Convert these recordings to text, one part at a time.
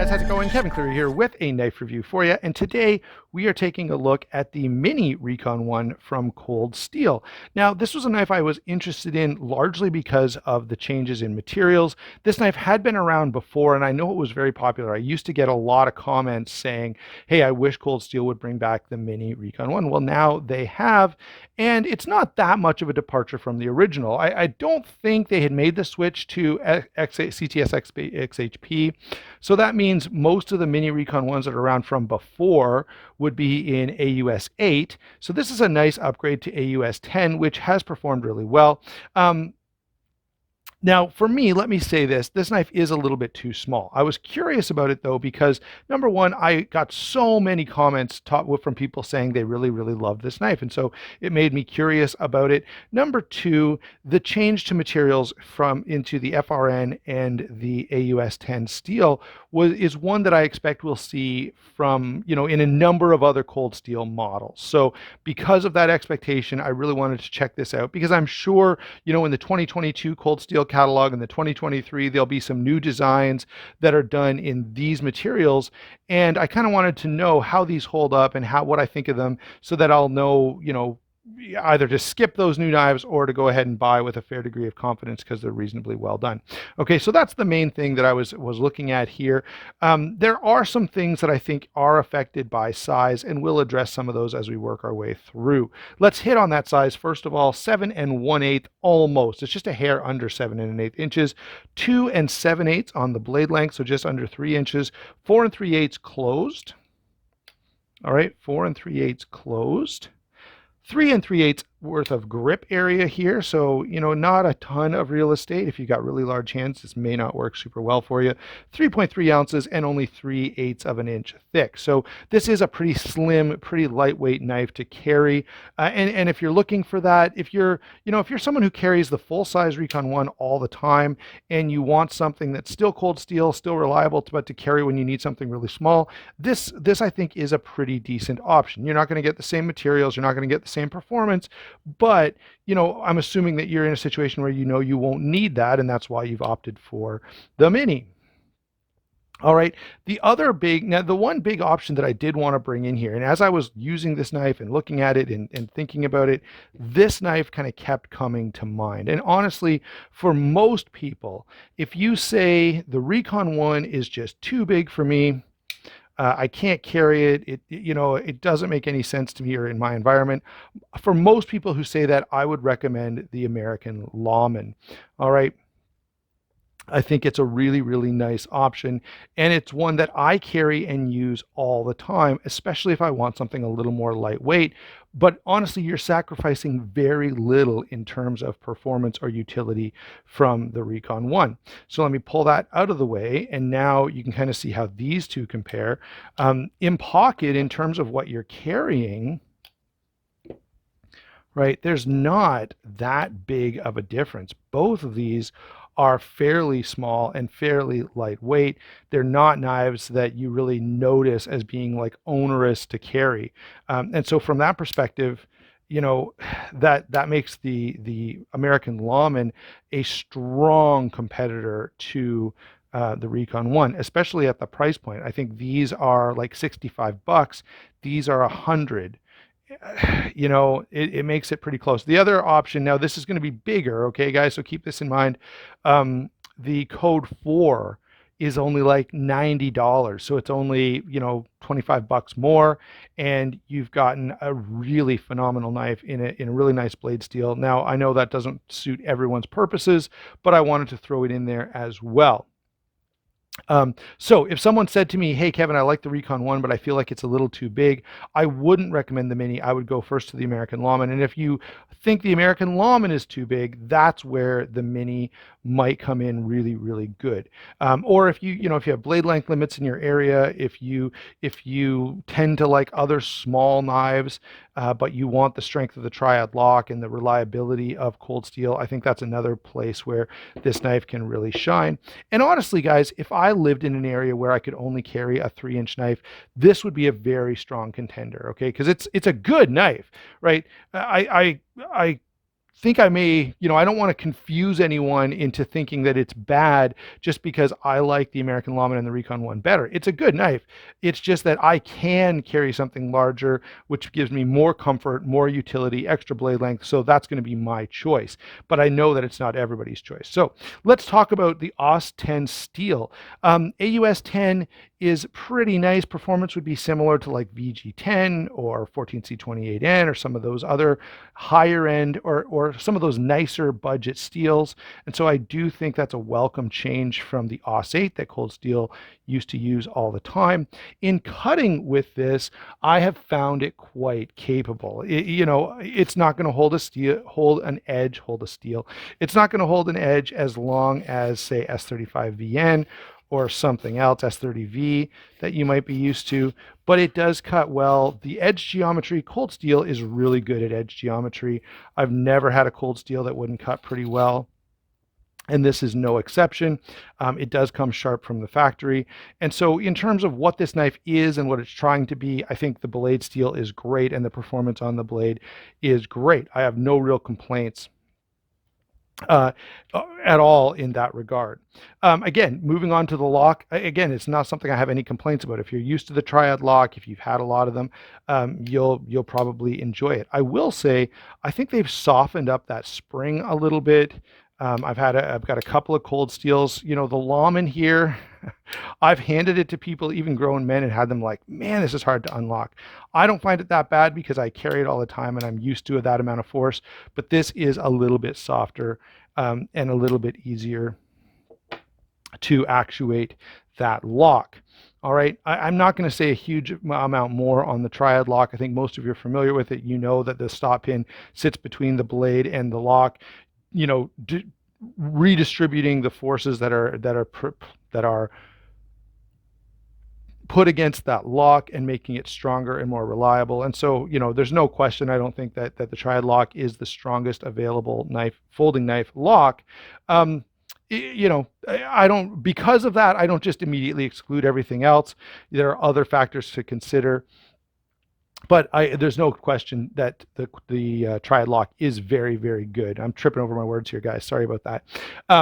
guys, how's it going? Kevin Cleary here with a knife review for you, and today we are taking a look at the Mini Recon 1 from Cold Steel. Now, this was a knife I was interested in largely because of the changes in materials. This knife had been around before, and I know it was very popular. I used to get a lot of comments saying, hey, I wish Cold Steel would bring back the Mini Recon 1. Well, now they have, and it's not that much of a departure from the original. I don't think they had made the switch to CTS XHP, so that means most of the Mini Recon ones that are around from before would be in AUS 8. So this is a nice upgrade to AUS 10, which has performed really well. Now, for me, let me say this knife is a little bit too small. I was curious about it though, because number one, I got so many comments from people saying they really, really loved this knife. And so it made me curious about it. Number two, the change to materials into the FRN and the AUS 10 steel is one that I expect we'll see from, in a number of other Cold Steel models. So because of that expectation, I really wanted to check this out because I'm sure, in the 2022 Cold Steel catalog and the 2023, there'll be some new designs that are done in these materials. And I kind of wanted to know how these hold up and what I think of them so that I'll know, either to skip those new knives or to go ahead and buy with a fair degree of confidence because they're reasonably well done. Okay, so that's the main thing that I was looking at here. There are some things that I think are affected by size, and we'll address some of those as we work our way through. Let's hit on that size. First of all, 7 1/8 almost. It's just a hair under 7 1/8 inches. 2 7/8 on the blade length, so just under 3 inches. 4 3/8 closed. All right, 4 3/8 closed. 3 3/8 worth of grip area here, so not a ton of real estate. If you got really large hands, this may not work super well for you. 3.3 ounces and only 3/8 of an inch thick, so this is a pretty slim, pretty lightweight knife to carry. And if you're looking for that, if you're someone who carries the full-size Recon 1 all the time and you want something that's still Cold Steel, still reliable, but to carry when you need something really small, this I think is a pretty decent option. You're not going to get the same materials, you're not going to get the same performance, but I'm assuming that you're in a situation where you won't need that, and that's why you've opted for the Mini. All right, the one big option that I did want to bring in here, and as I was using this knife and looking at it and thinking about it, this knife kind of kept coming to mind. And honestly, for most people, if you say the Recon 1 is just too big for me, I can't carry it. It doesn't make any sense to me or in my environment. For most people who say that, I would recommend the American Lawman. All right. I think it's a really, really nice option, and it's one that I carry and use all the time, especially if I want something a little more lightweight. But honestly, you're sacrificing very little in terms of performance or utility from the Recon 1. So let me pull that out of the way, and now you can kind of see how these two compare. In pocket, in terms of what you're carrying, right, there's not that big of a difference. Both of these are fairly small and fairly lightweight. They're not knives that you really notice as being like onerous to carry. And so from that perspective, that makes the American Lawman a strong competitor to the Recon 1, especially at the price point. I think these are like $65. These are $100. It makes it pretty close. The other option, now this is going to be bigger, okay, guys, so keep this in mind. The Code 4 is only like $90, so it's only, $25 more, and you've gotten a really phenomenal knife in a really nice blade steel. Now, I know that doesn't suit everyone's purposes, but I wanted to throw it in there as well. So if someone said to me, hey, Kevin, I like the Recon 1, but I feel like it's a little too big, I wouldn't recommend the Mini. I would go first to the American Lawman. And if you think the American Lawman is too big, that's where the Mini might come in really, really good. Or if you have blade length limits in your area, if you tend to like other small knives, but you want the strength of the triad lock and the reliability of Cold Steel, I think that's another place where this knife can really shine. And honestly, guys, if I lived in an area where I could only carry a 3-inch knife, this would be a very strong contender, okay? Because it's a good knife, right? I think I may, I don't want to confuse anyone into thinking that it's bad just because I like the American Lawman and the Recon one better. It's a good knife. It's just that I can carry something larger, which gives me more comfort, more utility, extra blade length. So that's going to be my choice. But I know that it's not everybody's choice. So let's talk about the AUS 10 steel. AUS 10 is pretty nice. Performance would be similar to like VG10 or 14C28N or some of those other higher end or some of those nicer budget steels. And so I do think that's a welcome change from the AUS 8 that Cold Steel used to use all the time. In cutting with this, I have found it quite capable. It's not going to hold an edge. It's not going to hold an edge as long as, say, S35VN or something else, S30V, that you might be used to, but it does cut well. The edge geometry, Cold Steel is really good at edge geometry. I've never had a Cold Steel that wouldn't cut pretty well, and this is no exception. It does come sharp from the factory. And so in terms of what this knife is and what it's trying to be, I think the blade steel is great and the performance on the blade is great. I have no real complaints at all in that regard. Again, moving on to the lock, again, it's not something I have any complaints about. If you're used to the triad lock, if you've had a lot of them, you'll probably enjoy it. I will say, I think they've softened up that spring a little bit. I've got a couple of Cold Steels. The Lawman here, I've handed it to people, even grown men, and had them like, man, this is hard to unlock. I don't find it that bad because I carry it all the time and I'm used to that amount of force, but this is a little bit softer and a little bit easier to actuate that lock. All right, I'm not going to say a huge amount more on the triad lock. I think most of you are familiar with it. You know that the stop pin sits between the blade and the lock. Redistributing the forces that are put against that lock and making it stronger and more reliable. And so, there's no question. I don't think that the triad lock is the strongest available folding knife lock. I don't, because of that, I don't just immediately exclude everything else. There are other factors to consider. But there's no question that the triad lock is very, very good. I'm tripping over my words here, guys. Sorry about that.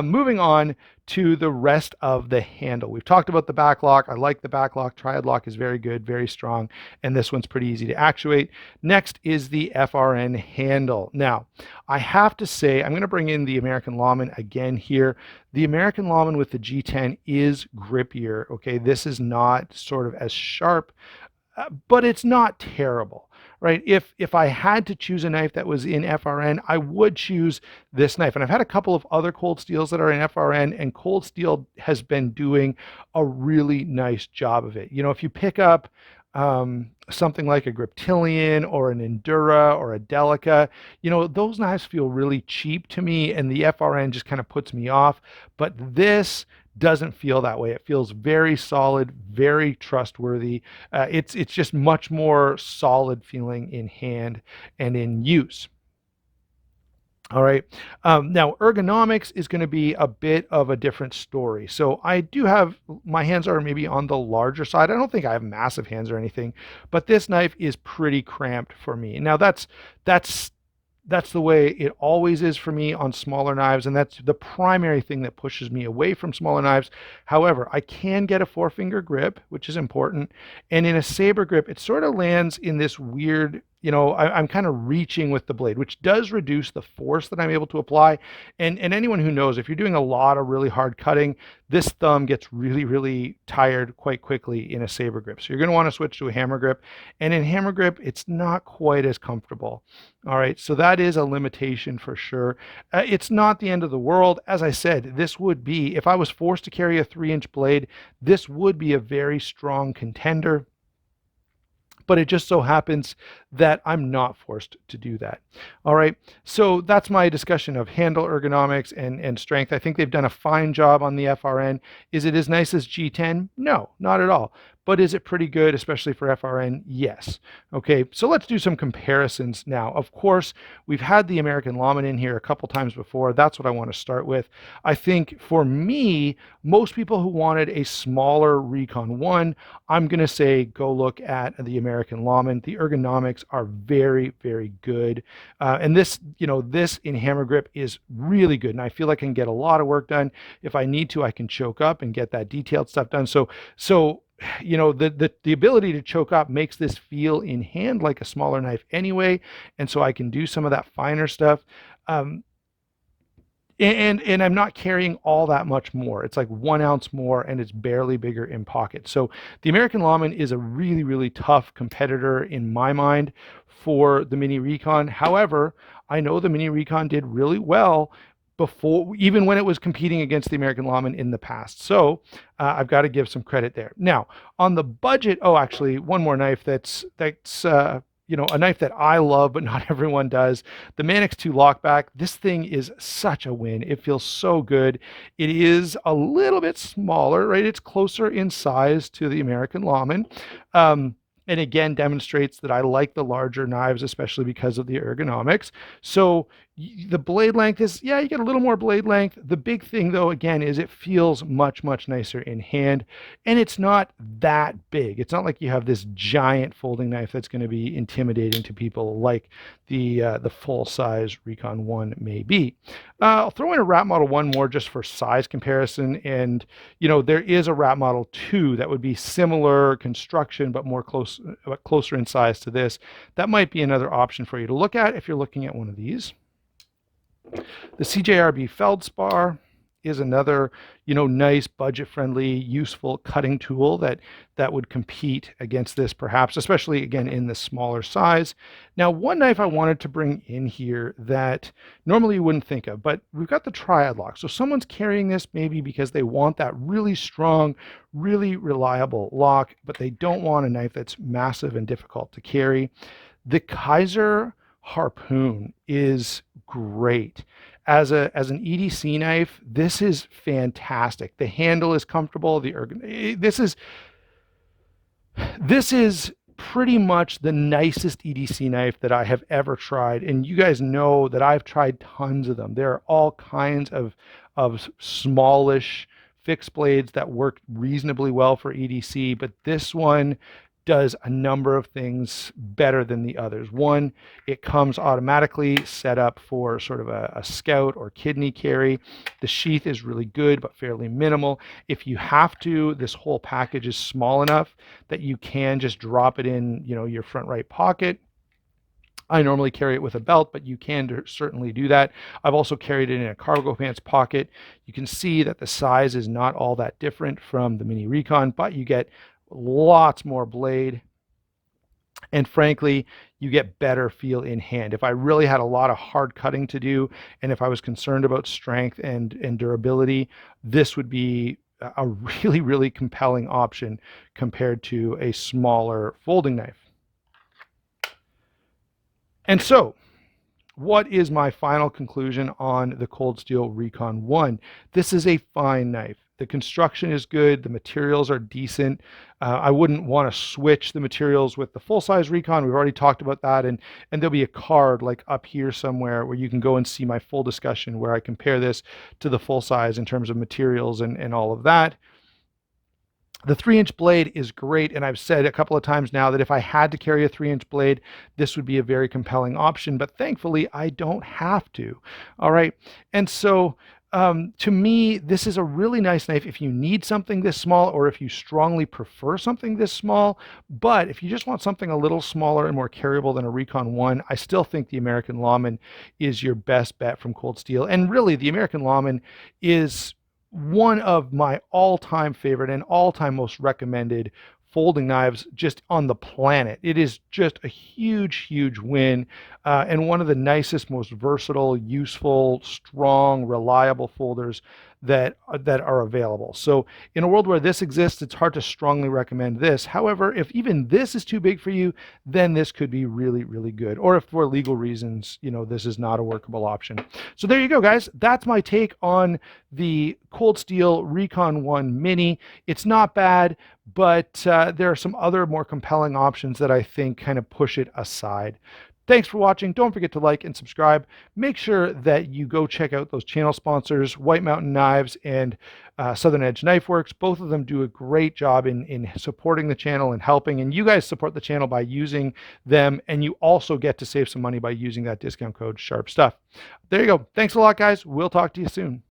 Moving on to the rest of the handle. We've talked about the back lock. I like the back lock. Triad lock is very good, very strong, and this one's pretty easy to actuate. Next is the FRN handle. Now, I have to say, I'm going to bring in the American Lawman again here. The American Lawman with the G10 is grippier. Okay, this is not sort of as sharp, but it's not terrible, right? If I had to choose a knife that was in FRN, I would choose this knife. And I've had a couple of other Cold Steels that are in FRN, and Cold Steel has been doing a really nice job of it. If you pick up something like a Griptilian or an Endura or a Delica, those knives feel really cheap to me, and the FRN just kind of puts me off. But this doesn't feel that way. It feels very solid, very trustworthy. It's just much more solid feeling in hand and in use. All right. Now, ergonomics is going to be a bit of a different story. So I do have, my hands are maybe on the larger side. I don't think I have massive hands or anything, but this knife is pretty cramped for me. Now, that's the way it always is for me on smaller knives, and that's the primary thing that pushes me away from smaller knives. However, I can get a 4-finger grip, which is important, and in a saber grip, it sort of lands in this weird, I'm kind of reaching with the blade, which does reduce the force that I'm able to apply. And anyone who knows, if you're doing a lot of really hard cutting, this thumb gets really, really tired quite quickly in a saber grip. So you're going to want to switch to a hammer grip. And in hammer grip, it's not quite as comfortable. All right, so that is a limitation for sure. It's not the end of the world. As I said, this would be, if I was forced to carry a 3-inch blade, this would be a very strong contender. But it just so happens that I'm not forced to do that. All right, so that's my discussion of handle ergonomics and strength. I think they've done a fine job on the FRN. Is it as nice as G10? No, not at all. but is it pretty good, especially for FRN? Yes. Okay, so let's do some comparisons now. Of course, we've had the American Lawman in here a couple times before. That's what I want to start with. I think for me, most people who wanted a smaller Recon 1, I'm going to say go look at the American Lawman. The ergonomics are very, very good. And this, this in hammer grip is really good. And I feel like I can get a lot of work done. If I need to, I can choke up and get that detailed stuff done. So the ability to choke up makes this feel in hand like a smaller knife anyway. And so I can do some of that finer stuff. And I'm not carrying all that much more. It's like 1 ounce more, and it's barely bigger in pocket. So the American Lawman is a really, really tough competitor in my mind for the Mini Recon. However, I know the Mini Recon did really well before, even when it was competing against the American Lawman in the past. So I've got to give some credit there. Now, on the budget, oh, actually, one more knife that's a knife that I love, but not everyone does. The Manix 2 Lockback. This thing is such a win. It feels so good. It is a little bit smaller, right? It's closer in size to the American Lawman. And again, demonstrates that I like the larger knives, especially because of the ergonomics. So the blade length is, yeah, you get a little more blade length. The big thing though, again, is it feels much, much nicer in hand, and it's not that big. It's not like you have this giant folding knife that's going to be intimidating to people like the full-size Recon 1 may be. I'll throw in a Rat Model 1 more just for size comparison, and there is a Rat Model 2 that would be similar construction but closer in size to this. That might be another option for you to look at if you're looking at one of these. The CJRB Feldspar is another, nice, budget-friendly, useful cutting tool that would compete against this, perhaps, especially, again, in the smaller size. Now, one knife I wanted to bring in here that normally you wouldn't think of, but we've got the Triad Lock. So someone's carrying this maybe because they want that really strong, really reliable lock, but they don't want a knife that's massive and difficult to carry. The Kaiser Harpoon is great. As an EDC knife, this is fantastic. The handle is comfortable. This is pretty much the nicest EDC knife that I have ever tried. And you guys know that I've tried tons of them. There are all kinds of smallish fixed blades that work reasonably well for EDC, but this one does a number of things better than the others. One, it comes automatically set up for sort of a scout or kidney carry. The sheath is really good, but fairly minimal. If you have to, this whole package is small enough that you can just drop it in, your front right pocket. I normally carry it with a belt, but you can certainly do that. I've also carried it in a cargo pants pocket. You can see that the size is not all that different from the Mini Recon, but you get lots more blade, and frankly, you get better feel in hand. If I really had a lot of hard cutting to do, and if I was concerned about strength and durability, this would be a really, really compelling option compared to a smaller folding knife. And so, what is my final conclusion on the Cold Steel Recon 1? This is a fine knife. The construction is good. The materials are decent. I wouldn't want to switch the materials with the full-size Recon. We've already talked about that. And there'll be a card like up here somewhere where you can go and see my full discussion where I compare this to the full-size in terms of materials and all of that. The 3-inch blade is great, and I've said a couple of times now that if I had to carry a 3-inch blade, this would be a very compelling option, but thankfully I don't have to. All right, and so to me, this is a really nice knife if you need something this small or if you strongly prefer something this small. But if you just want something a little smaller and more carryable than a Recon 1, I still think the American Lawman is your best bet from Cold Steel. And really, the American Lawman is one of my all-time favorite and all-time most recommended folding knives just on the planet. It is just a huge, huge win, and one of the nicest, most versatile, useful, strong, reliable folders that are available. So in a world where this exists, it's hard to strongly recommend this. However, if even this is too big for you, then this could be really, really good. Or if for legal reasons, this is not a workable option. So there you go, guys. That's my take on the Cold Steel Recon 1 Mini. It's not bad, but there are some other more compelling options that I think kind of push it aside. Thanks for watching. Don't forget to like and subscribe. Make sure that you go check out those channel sponsors, White Mountain Knives and Southern Edge Knife Works. Both of them do a great job in supporting the channel and helping. And you guys support the channel by using them. And you also get to save some money by using that discount code SHARPSTUFF. There you go. Thanks a lot, guys. We'll talk to you soon.